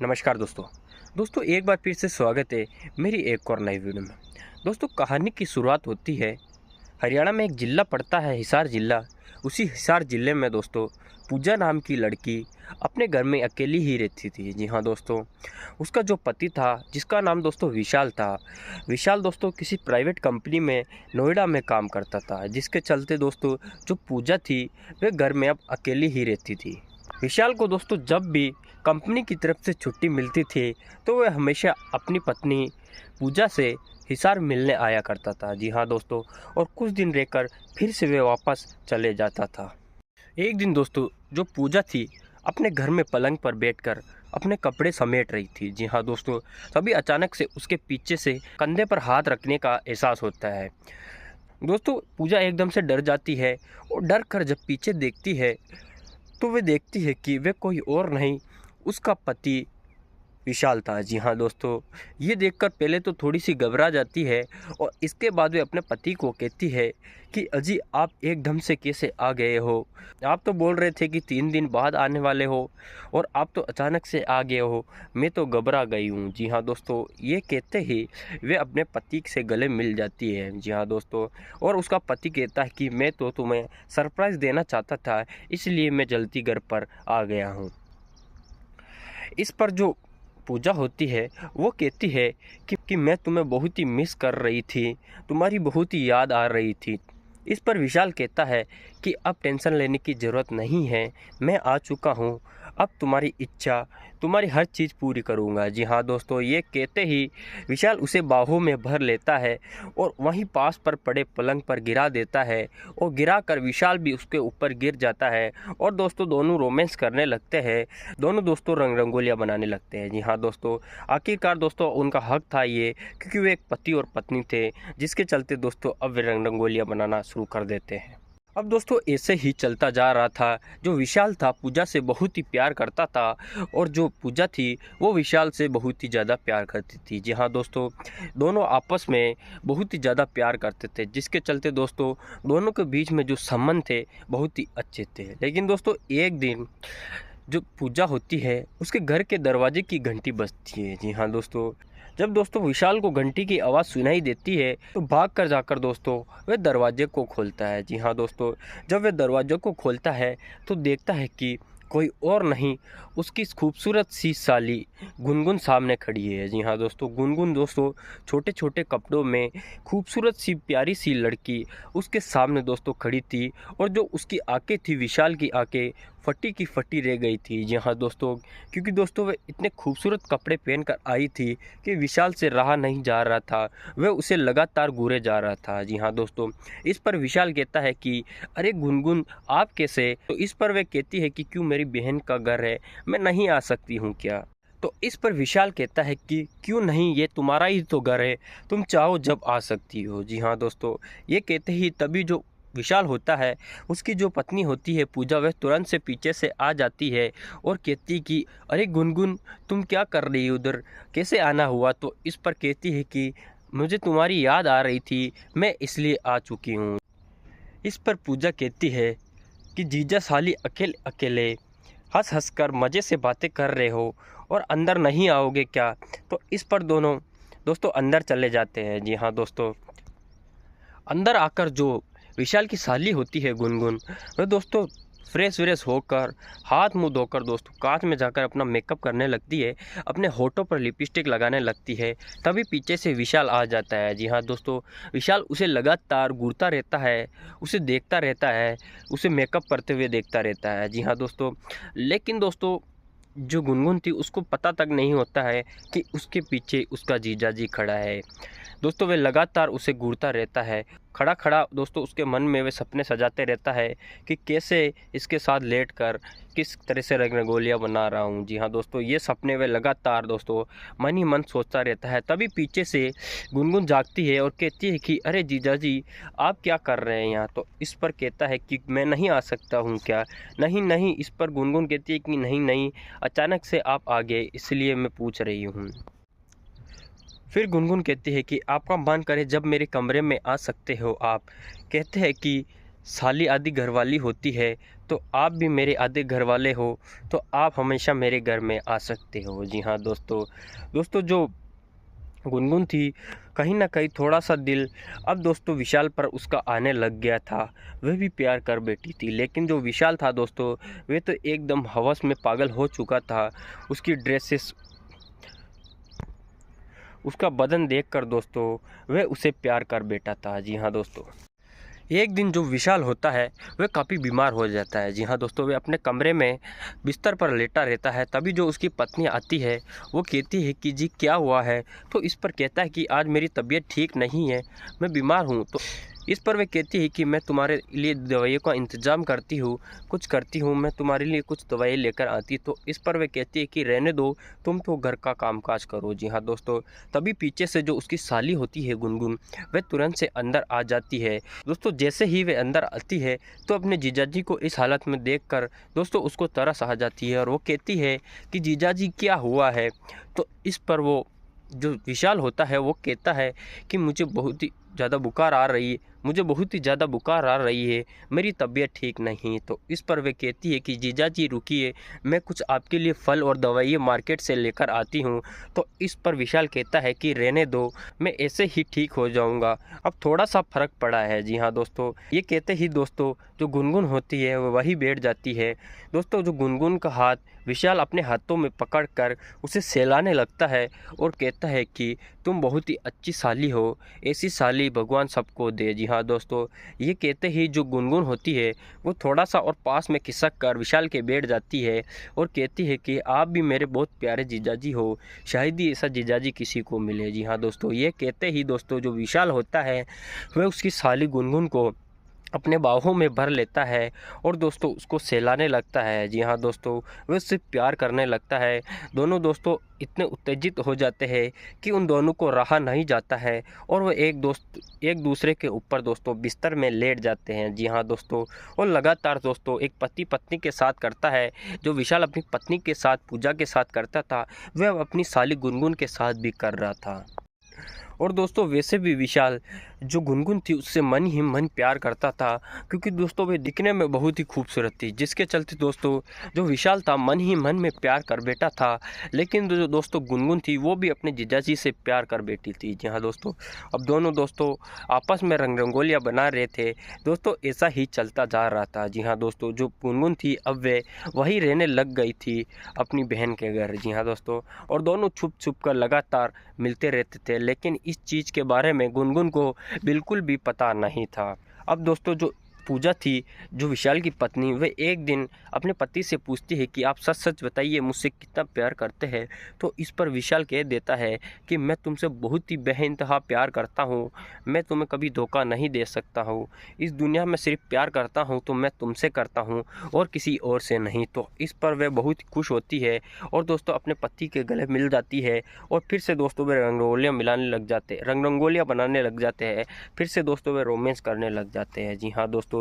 नमस्कार दोस्तों एक बार फिर से स्वागत है मेरी एक और नई वीडियो में। दोस्तों कहानी की शुरुआत होती है हरियाणा में। एक ज़िला पड़ता है हिसार ज़िला। उसी हिसार ज़िले में दोस्तों पूजा नाम की लड़की अपने घर में अकेली ही रहती थी। जी हाँ दोस्तों, उसका जो पति था जिसका नाम दोस्तों विशाल था। विशाल दोस्तों किसी प्राइवेट कंपनी में नोएडा में काम करता था, जिसके चलते दोस्तों जो पूजा थी वह घर में अब अकेली ही रहती थी। विशाल को दोस्तों जब भी कंपनी की तरफ से छुट्टी मिलती थी तो वह हमेशा अपनी पत्नी पूजा से हिसार मिलने आया करता था। जी हाँ दोस्तों, और कुछ दिन रहकर फिर से वह वापस चले जाता था। एक दिन दोस्तों जो पूजा थी अपने घर में पलंग पर बैठकर अपने कपड़े समेट रही थी। जी हाँ दोस्तों, तभी अचानक से उसके पीछे से कंधे पर हाथ रखने का एहसास होता है। दोस्तों पूजा एकदम से डर जाती है और डर कर जब पीछे देखती है तो वे देखती है कि वे कोई और नहीं, उसका पति विशाल था। जी हाँ दोस्तों, ये देखकर पहले तो थोड़ी सी घबरा जाती है और इसके बाद वे अपने पति को कहती है कि अजी आप एकदम से कैसे आ गए हो? आप तो बोल रहे थे कि 3 दिन बाद आने वाले हो और आप तो अचानक से आ गए हो। मैं तो घबरा गई हूँ। जी हाँ दोस्तों, ये कहते ही वे अपने पति से गले मिल जाती है। जी हाँ दोस्तों, और उसका पति कहता है कि मैं तो तुम्हें सरप्राइज़ देना चाहता था, इसलिए मैं जल्दी घर पर आ गया हूँ। इस पर जो पूजा होती है वो कहती है कि मैं तुम्हें बहुत ही मिस कर रही थी, तुम्हारी बहुत ही याद आ रही थी। इस पर विशाल कहता है कि अब टेंशन लेने की ज़रूरत नहीं है, मैं आ चुका हूँ। अब तुम्हारी इच्छा, तुम्हारी हर चीज़ पूरी करूँगा। जी हाँ दोस्तों, ये कहते ही विशाल उसे बाहों में भर लेता है और वहीं पास पर पड़े पलंग पर गिरा देता है और गिरा कर विशाल भी उसके ऊपर गिर जाता है और दोस्तों दोनों रोमांस करने लगते हैं। दोनों दोस्तों रंग रंगोलियाँ बनाने लगते हैं। जी हाँ दोस्तों, आखिरकार दोस्तों उनका हक था ये, क्योंकि वे एक पति और पत्नी थे, जिसके चलते दोस्तों अब वे रंग रंगोलियाँ बनाना शुरू कर देते हैं। अब दोस्तों ऐसे ही चलता जा रहा था। जो विशाल था पूजा से बहुत ही प्यार करता था और जो पूजा थी वो विशाल से बहुत ही ज़्यादा प्यार करती थी। जी हाँ दोस्तों, दोनों आपस में बहुत ही ज़्यादा प्यार करते थे, जिसके चलते दोस्तों दोनों के बीच में जो संबंध थे बहुत ही अच्छे थे। लेकिन दोस्तों एक दिन जो पूजा होती है उसके घर के दरवाजे की घंटी बजती है। जी हाँ दोस्तों, जब दोस्तों विशाल को घंटी की आवाज़ सुनाई देती है तो भाग कर जाकर दोस्तों वह दरवाजे को खोलता है। जी हाँ दोस्तों, जब वह दरवाजे को खोलता है तो देखता है कि कोई और नहीं, उसकी खूबसूरत सी साली गुनगुन सामने खड़ी है। जी हाँ दोस्तों, गुनगुन दोस्तों छोटे छोटे कपड़ों में खूबसूरत सी प्यारी सी लड़की उसके सामने दोस्तों खड़ी थी और जो उसकी आंखें थी, विशाल की आंखें फटी की फटी रह गई थी। जी हाँ दोस्तों, क्योंकि दोस्तों वह इतने खूबसूरत कपड़े पहनकर आई थी कि विशाल से रहा नहीं जा रहा था, वह उसे लगातार घूरे जा रहा था। जी हाँ दोस्तों, इस पर विशाल कहता है कि अरे गुनगुन आप कैसे? तो इस पर वह कहती है कि क्यों, मेरी बहन का घर है, मैं नहीं आ सकती हूँ क्या? तो इस पर विशाल कहता है कि क्यों नहीं, ये तुम्हारा ही तो घर है, तुम चाहो जब आ सकती हो। जी हाँ दोस्तों, ये कहते ही तभी जो विशाल होता है उसकी जो पत्नी होती है पूजा, वह तुरंत से पीछे से आ जाती है और कहती कि अरे गुनगुन तुम क्या कर रही हो उधर, कैसे आना हुआ? तो इस पर कहती है कि मुझे तुम्हारी याद आ रही थी, मैं इसलिए आ चुकी हूँ। इस पर पूजा कहती है कि जीजा साली अकेले अकेले हंस हंस कर मज़े से बातें कर रहे हो और अंदर नहीं आओगे क्या? तो इस पर दोनों दोस्तों अंदर चले जाते हैं। जी हाँ दोस्तों, अंदर आकर जो विशाल की साली होती है गुनगुन, वह दोस्तों फ्रेश व्रेश होकर हाथ मुंह धोकर दोस्तों कांच में जाकर अपना मेकअप करने लगती है, अपने होठों पर लिपस्टिक लगाने लगती है। तभी पीछे से विशाल आ जाता है। जी हाँ दोस्तों, विशाल उसे लगातार घूरता रहता है, उसे देखता रहता है, उसे मेकअप करते हुए देखता रहता है। जी हाँ दोस्तों, लेकिन दोस्तों जो गुनगुन थी उसको पता तक नहीं होता है कि उसके पीछे उसका जीजा जी खड़ा है। दोस्तों वे लगातार उसे घूरता रहता है, खड़ा खड़ा दोस्तों उसके मन में वे सपने सजाते रहता है कि कैसे इसके साथ लेट कर किस तरह से रंगोलियाँ बना रहा हूँ। जी हाँ दोस्तों, ये सपने वे लगातार दोस्तों मन ही मन सोचता रहता है। तभी पीछे से गुनगुन जागती है और कहती है कि अरे जीजा जी आप क्या कर रहे हैं यहाँ? तो इस पर कहता है कि मैं नहीं आ सकता हूँ क्या? नहीं नहीं, इस पर गुनगुन कहती है कि नहीं नहीं, अचानक से आप आ गए इसलिए मैं पूछ रही हूँ। फिर गुनगुन कहती है कि आपका मन करे जब मेरे कमरे में आ सकते हो आप। कहते हैं कि साली आदि घरवाली होती है तो आप भी मेरे आधे घर वाले हो, तो आप हमेशा मेरे घर में आ सकते हो। जी हाँ दोस्तों जो गुनगुन थी, कहीं ना कहीं थोड़ा सा दिल अब दोस्तों विशाल पर उसका आने लग गया था। वह भी प्यार कर बैठी थी, लेकिन जो विशाल था दोस्तों, वह तो एकदम हवस में पागल हो चुका था। उसकी ड्रेसेस, उसका बदन देखकर दोस्तों वह उसे प्यार कर बैठा था। जी हाँ दोस्तों, एक दिन जो विशाल होता है वह काफ़ी बीमार हो जाता है। जी हाँ दोस्तों, वह अपने कमरे में बिस्तर पर लेटा रहता है। तभी जो उसकी पत्नी आती है, वो कहती है कि जी क्या हुआ है। तो इस पर कहता है कि आज मेरी तबीयत ठीक नहीं है, मैं बीमार हूँ। तो इस पर वह कहती है कि मैं तुम्हारे लिए दवाइयों का इंतज़ाम करती हूँ, कुछ करती हूँ, मैं तुम्हारे लिए कुछ दवाई लेकर आती। तो इस पर वह कहती है कि रहने दो, तुम तो घर का कामकाज करो। जी हाँ दोस्तों, तभी पीछे से जो उसकी साली होती है गुनगुन, वह तुरंत से अंदर आ जाती है। दोस्तों जैसे ही वे अंदर आती है, तो अपने जीजाजी को इस हालत में देखकर दोस्तों उसको तरस आ जाती है और वो कहती है कि जीजाजी क्या हुआ है। तो इस पर वो जो विशाल होता है वो कहता है कि मुझे बहुत ही ज़्यादा बुखार आ रही है, मुझे बहुत ही ज़्यादा बुखार आ रही है, मेरी तबीयत ठीक नहीं। तो इस पर वे कहती है कि जीजाजी रुकिए, मैं कुछ आपके लिए फल और दवाइयाँ मार्केट से लेकर आती हूँ। तो इस पर विशाल कहता है कि रहने दो, मैं ऐसे ही ठीक हो जाऊँगा, अब थोड़ा सा फर्क पड़ा है। जी हाँ दोस्तों, ये कहते ही दोस्तों जो गुनगुन होती है वो वही बैठ जाती है। दोस्तों जो गुनगुन का हाथ विशाल अपने हाथों में पकड़कर उसे सहलाने लगता है और कहता है कि तुम बहुत ही अच्छी साली हो, ऐसी साली भगवान सबको दे। जी हाँ दोस्तों, ये कहते ही जो गुनगुन होती है वो थोड़ा सा और पास में खिसक कर विशाल के बैठ जाती है और कहती है कि आप भी मेरे बहुत प्यारे जीजाजी हो, शायद ही ऐसा जीजाजी किसी को मिले। जी हाँ दोस्तों, ये कहते ही दोस्तों जो विशाल होता है वह उसकी साली गुनगुन को अपने बाहों में भर लेता है और दोस्तों उसको सहलाने लगता है। जी हाँ दोस्तों, वह उससे प्यार करने लगता है। दोनों दोस्तों इतने उत्तेजित हो जाते हैं कि उन दोनों को रहा नहीं जाता है और वह एक दूसरे के ऊपर दोस्तों बिस्तर में लेट जाते हैं। जी हाँ दोस्तों, और लगातार दोस्तों एक पति पत्नी के साथ करता है, जो विशाल अपनी पत्नी के साथ पूजा के साथ करता था, वह अब अपनी साली गुनगुन के साथ भी कर रहा था। और दोस्तों वैसे भी विशाल जो गुनगुन थी उससे मन ही मन प्यार करता था, क्योंकि दोस्तों वे दिखने में बहुत ही खूबसूरत थी, जिसके चलते दोस्तों जो विशाल था मन ही मन में प्यार कर बैठा था। लेकिन जो दोस्तों गुनगुन थी वो भी अपने जीजाजी से प्यार कर बैठी थी। जी हाँ दोस्तों, अब दोनों दोस्तों आपस में रंग रंगोलियाँ बना रहे थे। दोस्तों ऐसा ही चलता जा रहा था। जी हाँ दोस्तों, जो गुनगुन थी अब वे वहीं रहने लग गई थी अपनी बहन के घर। जी हाँ दोस्तों, और दोनों छुप छुप कर लगातार मिलते रहते थे, लेकिन इस चीज़ के बारे में गुनगुन को बिल्कुल भी पता नहीं था। अब दोस्तों जो पूजा थी, जो विशाल की पत्नी, वह एक दिन अपने पति से पूछती है कि आप सच सच बताइए मुझसे कितना प्यार करते हैं। तो इस पर विशाल कह देता है कि मैं तुमसे बहुत ही बेइंतहा प्यार करता हूँ, मैं तुम्हें कभी धोखा नहीं दे सकता हूँ, इस दुनिया में सिर्फ प्यार करता हूँ तो मैं तुमसे करता हूँ और किसी और से नहीं। तो इस पर वह बहुत खुश होती है और दोस्तों अपने पति के गले मिल जाती है और फिर से दोस्तों वे रंगोलियाँ मिलाने लग जाते, रंग रंगोलियाँ बनाने लग जाते हैं। फिर से दोस्तों वे रोमांस करने लग जाते हैं। जी हाँ दोस्तों,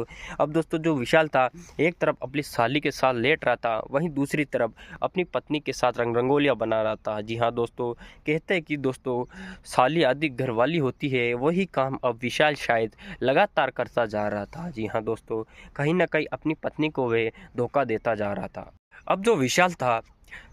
अब दोस्तों जो विशाल था एक तरफ अपनी साली के साथ लेट रहा था, वहीं दूसरी तरफ अपनी पत्नी के साथ रंग रंगोलियाँ बना रहा था। जी हाँ दोस्तों, कहते हैं कि दोस्तों साली आदि घरवाली होती है, वही काम अब विशाल शायद लगातार करता जा रहा था। जी हाँ दोस्तों, कहीं ना कहीं अपनी पत्नी को वह धोखा देता जा रहा था। अब जो विशाल था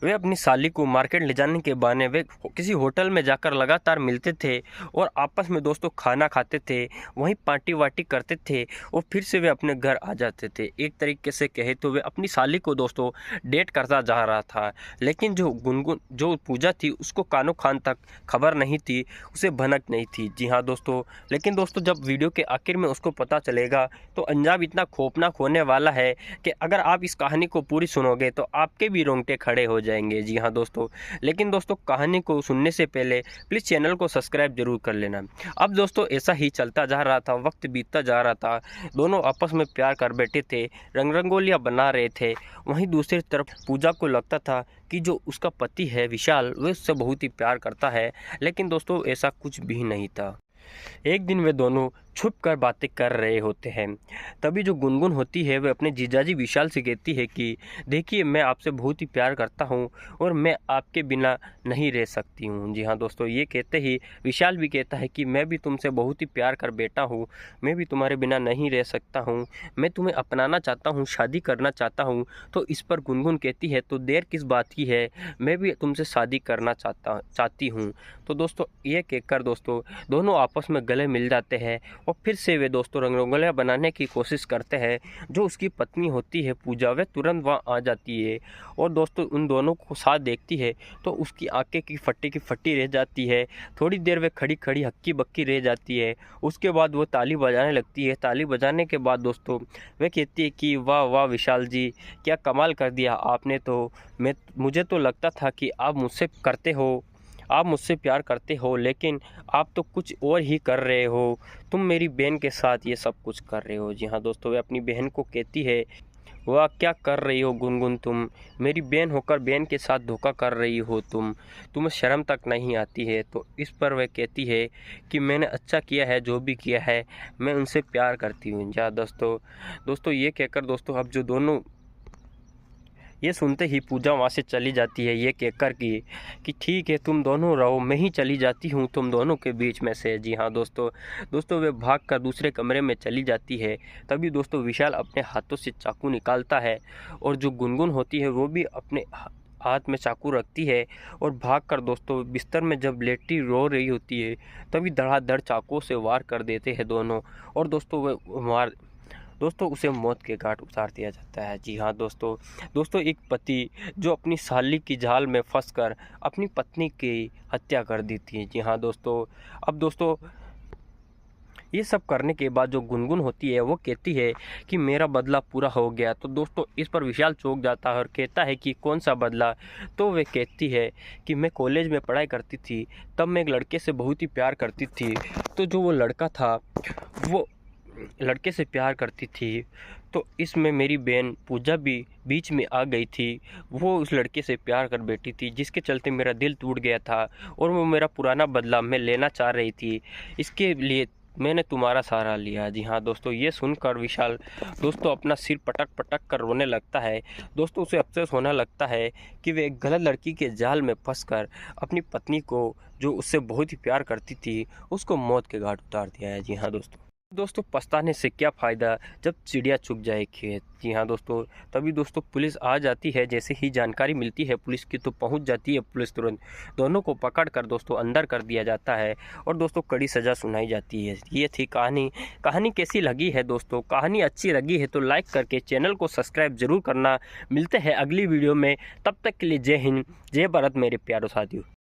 वे अपनी साली को मार्केट ले जाने के बहाने वे किसी होटल में जाकर लगातार मिलते थे और आपस में दोस्तों खाना खाते थे, वहीं पार्टी वार्टी करते थे और फिर से वे अपने घर आ जाते थे। एक तरीके से कहे तो वे अपनी साली को दोस्तों डेट करता जा रहा था। लेकिन जो गुनगुन जो पूजा थी उसको कानो खान तक खबर नहीं थी, उसे भनक नहीं थी। जी हाँ दोस्तों, लेकिन दोस्तों जब वीडियो के आखिर में उसको पता चलेगा तो अंजाम इतना खौफनाक होने वाला है कि अगर आप इस कहानी को पूरी सुनोगे तो आपके भी रोंगटे खड़े हो जाएंगे। जी हाँ दोस्तों, लेकिन दोस्तों कहानी को सुनने से पहले प्लीज़ चैनल को सब्सक्राइब जरूर कर लेना। अब दोस्तों ऐसा ही चलता जा रहा था, वक्त बीतता जा रहा था, दोनों आपस में प्यार कर बैठे थे, रंग रंगोलियाँ बना रहे थे। वहीं दूसरी तरफ पूजा को लगता था कि जो उसका पति है विशाल वह उससे बहुत ही प्यार करता है, लेकिन दोस्तों ऐसा कुछ भी नहीं था। एक दिन वे दोनों छुप कर बातें कर रहे होते हैं। तभी जो गुनगुन होती है वह अपने जीजाजी विशाल से कहती है कि देखिए, मैं आपसे बहुत ही प्यार करता हूँ और मैं आपके बिना नहीं रह सकती हूँ। जी हाँ दोस्तों, ये कहते ही विशाल भी कहता है कि मैं भी तुमसे बहुत ही प्यार कर बैठा हूँ, मैं भी तुम्हारे बिना नहीं रह सकता हूँ, मैं तुम्हें अपनाना चाहता हूँ, शादी करना चाहता हूँ। तो इस पर गुनगुन कहती है तो देर किस बात की है, मैं भी तुमसे शादी करना चाहती हूँ। तो दोस्तों ये कहकर दोस्तों दोनों आपस में गले मिल जाते हैं और फिर से वे दोस्तों रंगोलियाँ बनाने की कोशिश करते हैं। जो उसकी पत्नी होती है पूजा, वह तुरंत वहाँ आ जाती है और दोस्तों उन दोनों को साथ देखती है तो उसकी आंखें की फटी रह जाती है। थोड़ी देर वे खड़ी खड़ी हक्की बक्की रह जाती है। उसके बाद वो ताली बजाने लगती है। ताली बजाने के बाद दोस्तों वह कहती है कि वाह वाह विशाल जी, क्या कमाल कर दिया आपने। तो मुझे तो लगता था कि आप मुझसे प्यार करते हो, लेकिन आप तो कुछ और ही कर रहे हो, तुम मेरी बहन के साथ ये सब कुछ कर रहे हो। जी हाँ दोस्तों, वे अपनी बहन को कहती है वाह क्या कर रही हो गुनगुन, तुम मेरी बहन होकर बहन के साथ धोखा कर रही हो, तुम्हें शर्म तक नहीं आती है। तो इस पर वह कहती है कि मैंने अच्छा किया है, जो भी किया है, मैं उनसे प्यार करती हूँ। जी हाँ दोस्तों ये कहकर दोस्तों अब जो दोनों ये सुनते ही पूजा वहाँ से चली जाती है, ये कहकर कि ठीक है तुम दोनों रहो, मैं ही चली जाती हूँ तुम दोनों के बीच में से। जी हाँ दोस्तों वे भाग कर दूसरे कमरे में चली जाती है। तभी दोस्तों विशाल अपने हाथों से चाकू निकालता है और जो गुनगुन होती है वो भी अपने हाथ में चाकू रखती है और भागकर दोस्तों बिस्तर में जब लेटी रो रही होती है तभी धड़ाधड़ चाकुओं से वार कर देते हैं दोनों और दोस्तों उसे मौत के घाट उतार दिया जाता है। जी हाँ दोस्तों एक पति जो अपनी साली की जाल में फंसकर अपनी पत्नी की हत्या कर देती है। जी हाँ अब दोस्तों ये सब करने के बाद जो गुनगुन होती है वो कहती है कि मेरा बदला पूरा हो गया। तो दोस्तों इस पर विशाल चौंक जाता है और कहता है कि कौन सा बदला। तो वे कहती है कि मैं कॉलेज में पढ़ाई करती थी, तब मैं एक लड़के से बहुत ही प्यार करती थी। तो जो वो लड़का था वो लड़के से प्यार करती थी, तो इसमें मेरी बहन पूजा भी बीच में आ गई थी। वो उस लड़के से प्यार कर बैठी थी जिसके चलते मेरा दिल टूट गया था और वो मेरा पुराना बदला मैं लेना चाह रही थी, इसके लिए मैंने तुम्हारा सहारा लिया। जी हाँ दोस्तों, ये सुनकर विशाल दोस्तों अपना सिर पटक पटक कर रोने लगता है। दोस्तों उसे अफसोस होने लगता है कि वे एक गलत लड़की के जाल में फंसकर अपनी पत्नी को जो उससे बहुत ही प्यार करती थी उसको मौत के घाट उतार दिया है। जी हाँ दोस्तों पछताने से क्या फ़ायदा जब चिड़िया चुग जाए खेत। जी हाँ दोस्तों तभी दोस्तों पुलिस आ जाती है। जैसे ही जानकारी मिलती है पुलिस की तो पहुंच जाती है पुलिस, तुरंत दोनों को पकड़कर दोस्तों अंदर कर दिया जाता है और दोस्तों कड़ी सज़ा सुनाई जाती है। ये थी कहानी कैसी लगी है दोस्तों? कहानी अच्छी लगी है तो लाइक करके चैनल को सब्सक्राइब जरूर करना। मिलते हैं अगली वीडियो में, तब तक के लिए जय हिंद जय भारत मेरे प्यारों साथियों।